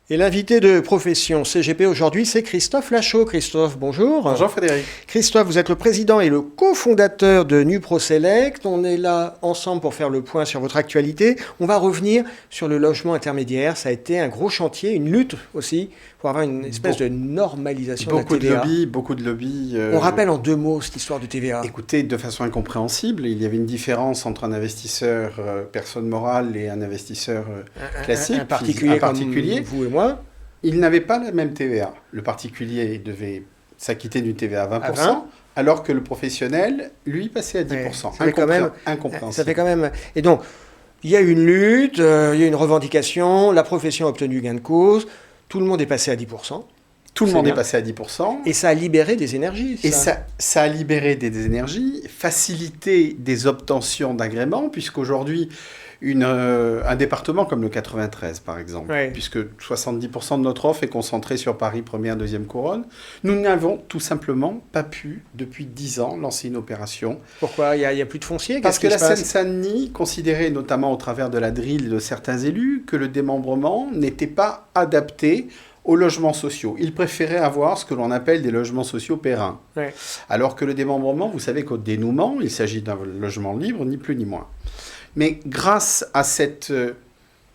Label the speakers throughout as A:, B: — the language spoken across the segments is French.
A: Et l'invité de profession CGP aujourd'hui, c'est Christophe Lachaud. Christophe, bonjour.
B: Bonjour Frédéric.
A: Christophe, vous êtes le président et le cofondateur de NuProSelect. On est là ensemble pour faire le point sur votre actualité. On va revenir sur le logement intermédiaire. Ça a été un gros chantier, une lutte aussi, pour avoir une espèce de normalisation de la TVA.
B: Beaucoup de lobbies.
A: On rappelle en 2 mots cette histoire de TVA.
B: Écoutez, de façon incompréhensible, il y avait une différence entre un investisseur personne morale et un investisseur classique.
A: Un particulier comme vous et moi.
B: Ils n'avaient pas la même TVA. Le particulier devait s'acquitter d'une TVA à 20%, alors que le professionnel, lui, passait à 10%.
A: Ouais, incompréhensible. Ça fait quand même... Et donc, il y a eu une lutte, il y a eu une revendication, la profession a obtenu gain de cause, tout le monde est passé à 10%.
B: Tout le monde est passé à 10%.
A: Et ça a libéré des énergies.
B: Et ça a libéré des énergies, facilité des obtentions d'agréments, puisqu'aujourd'hui, un département comme le 93, par exemple, puisque 70% de notre offre est concentrée sur Paris, première, deuxième couronne, nous n'avons tout simplement pas pu, depuis 10 ans, lancer une opération.
A: Pourquoi ? Il n'y a plus de foncier ?
B: Parce que la Seine-Saint-Denis considérait, notamment au travers de la drill de certains élus, que le démembrement n'était pas adapté aux logements sociaux. Ils préféraient avoir ce que l'on appelle des logements sociaux périns. Ouais. Alors que le démembrement, vous savez qu'au dénouement, il s'agit d'un logement libre, ni plus ni moins. Mais grâce à cette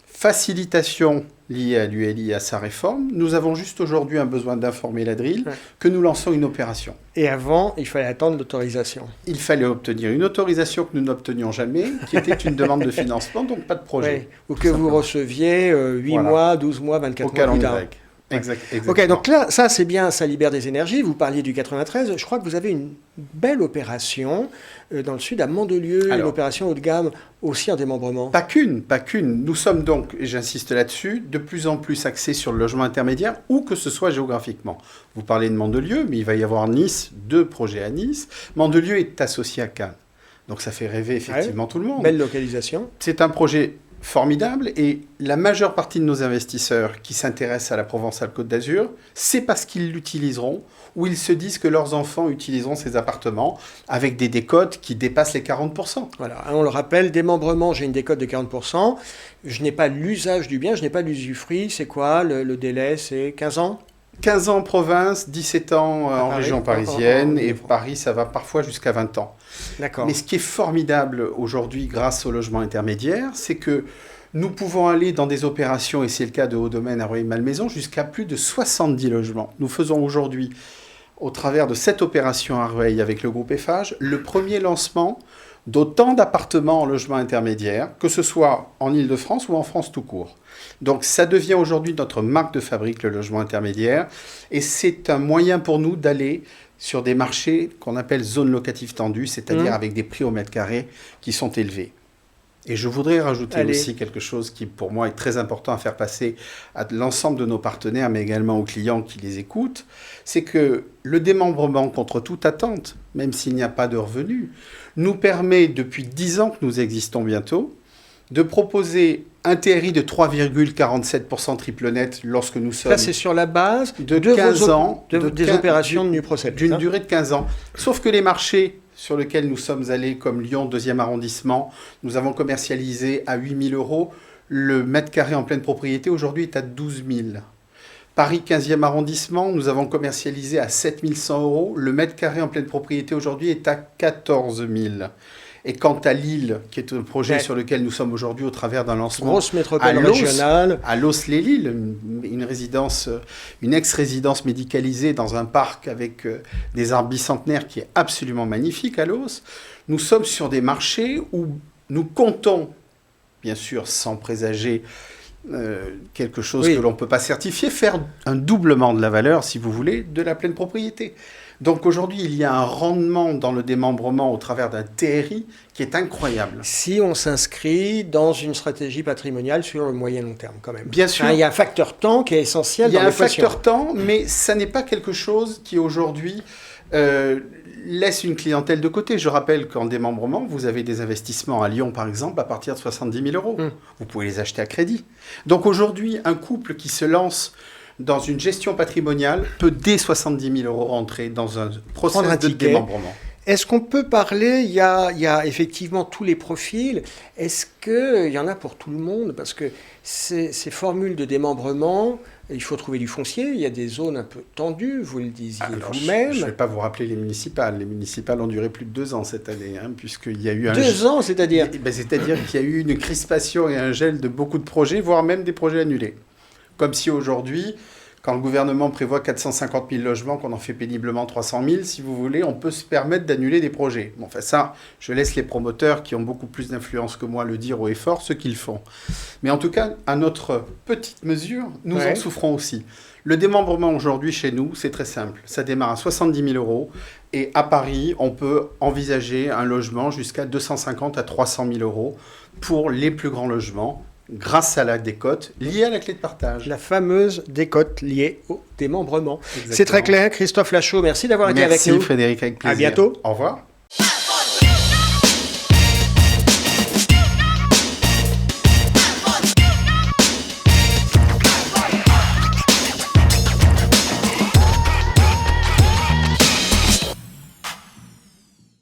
B: facilitation liée à l'ULI et à sa réforme, nous avons juste aujourd'hui un besoin d'informer la DRIL que nous lançons une opération.
A: Et avant, il fallait attendre l'autorisation.
B: Il fallait obtenir une autorisation que nous n'obtenions jamais, qui était une demande de financement, donc pas de projet.
A: Ou que vous receviez 8 mois, 12 mois, 24 mois plus tard.
B: Exactement.
A: Ok, donc là, ça c'est bien, ça libère des énergies. Vous parliez du 93. Je crois que vous avez une belle opération dans le sud, à Mandelieu, une opération haut de gamme aussi en démembrement.
B: Pas qu'une. Nous sommes donc, et j'insiste là-dessus, de plus en plus axés sur le logement intermédiaire, où que ce soit géographiquement. Vous parlez de Mandelieu, mais il va y avoir Nice, 2 projets à Nice. Mandelieu est associé à Cannes. Donc ça fait rêver effectivement tout le monde.
A: Belle localisation.
B: C'est un projet formidable, et la majeure partie de nos investisseurs qui s'intéressent à la Provence-Alpes-Côte d'Azur, c'est parce qu'ils l'utiliseront, ou ils se disent que leurs enfants utiliseront ces appartements avec des décotes qui dépassent les 40%.
A: Voilà, on le rappelle, démembrement, j'ai une décote de 40%, je n'ai pas l'usage du bien, je n'ai pas l'usufruit, c'est quoi le délai? C'est 15 ans?
B: 15 ans en province, 17 ans en région parisienne, et Paris, ça va parfois jusqu'à 20 ans.
A: D'accord.
B: Mais ce qui est formidable aujourd'hui grâce au logement intermédiaire, c'est que nous pouvons aller dans des opérations, et c'est le cas de Haut-Domaine à Rueil-Malmaison, jusqu'à plus de 70 logements. Nous faisons aujourd'hui, au travers de cette opération à Rueil avec le groupe Eiffage, le premier lancement d'autant d'appartements en logement intermédiaire, que ce soit en Ile-de-France ou en France tout court. Donc ça devient aujourd'hui notre marque de fabrique, le logement intermédiaire, et c'est un moyen pour nous d'aller sur des marchés qu'on appelle zones locatives tendues, c'est-à-dire avec des prix au mètre carré qui sont élevés. Et je voudrais rajouter aussi quelque chose qui, pour moi, est très important à faire passer à l'ensemble de nos partenaires, mais également aux clients qui les écoutent, c'est que le démembrement contre toute attente, même s'il n'y a pas de revenus, nous permet, depuis 10 ans que nous existons bientôt, de proposer un TRI de 3,47% triple net lorsque nous sommes...
A: Ça, c'est sur la base
B: de 15 ans,
A: des opérations de NuProSelect.
B: D'une durée de 15 ans. Sauf que les marchés sur lesquels nous sommes allés, comme Lyon, 2e arrondissement, nous avons commercialisé à 8 000 euros. Le mètre carré en pleine propriété, aujourd'hui, est à 12 000. Paris, 15e arrondissement, nous avons commercialisé à 7 100 euros. Le mètre carré en pleine propriété, aujourd'hui, est à 14 000. Et quant à Lille, qui est un projet sur lequel nous sommes aujourd'hui au travers d'un lancement
A: grosse métropole régionale,
B: à Los-les-Lilles, une ex-résidence médicalisée dans un parc avec des arbres bicentenaires qui est absolument magnifique à Los. Nous sommes sur des marchés où nous comptons, bien sûr sans présager quelque chose que l'on ne peut pas certifier, faire un doublement de la valeur, si vous voulez, de la pleine propriété. Donc aujourd'hui, il y a un rendement dans le démembrement au travers d'un TRI qui est incroyable.
A: Si on s'inscrit dans une stratégie patrimoniale sur le moyen long terme, quand même.
B: Bien sûr.
A: Il y a un facteur temps qui est essentiel dans l'équation.
B: Il y a un facteur temps, mais ça n'est pas quelque chose qui aujourd'hui laisse une clientèle de côté. Je rappelle qu'en démembrement, vous avez des investissements à Lyon, par exemple, à partir de 70 000 euros. Vous pouvez les acheter à crédit. Donc aujourd'hui, un couple qui se lance dans une gestion patrimoniale peut dès 70 000 euros rentrer dans un processus de démembrement.
A: Est-ce qu'on peut parler, il y a effectivement tous les profils, est-ce qu'il y en a pour tout le monde? Parce que ces formules de démembrement, il faut trouver du foncier, il y a des zones un peu tendues, vous le disiez vous-même.
B: Je ne vais pas vous rappeler les municipales. Les municipales ont duré plus de 2 ans cette année, hein, puisqu'il y a eu un...
A: 2 ans, c'est-à-dire?
B: C'est-à-dire qu'il y a eu une crispation et un gel de beaucoup de projets, voire même des projets annulés. Comme si aujourd'hui, quand le gouvernement prévoit 450 000 logements, qu'on en fait péniblement 300 000, si vous voulez, on peut se permettre d'annuler des projets. Bon, enfin ça, je laisse les promoteurs qui ont beaucoup plus d'influence que moi le dire haut et fort, ce qu'ils font. Mais en tout cas, à notre petite mesure, nous en souffrons aussi. Le démembrement aujourd'hui chez nous, c'est très simple. Ça démarre à 70 000 euros. Et à Paris, on peut envisager un logement jusqu'à 250 à 300 000 euros pour les plus grands logements, grâce à la décote liée à la clé de partage.
A: La fameuse décote liée au démembrement. Exactement. C'est très clair. Christophe Lachaud, merci d'avoir été avec nous.
B: Merci Frédéric, avec plaisir.
A: À bientôt.
B: Au revoir.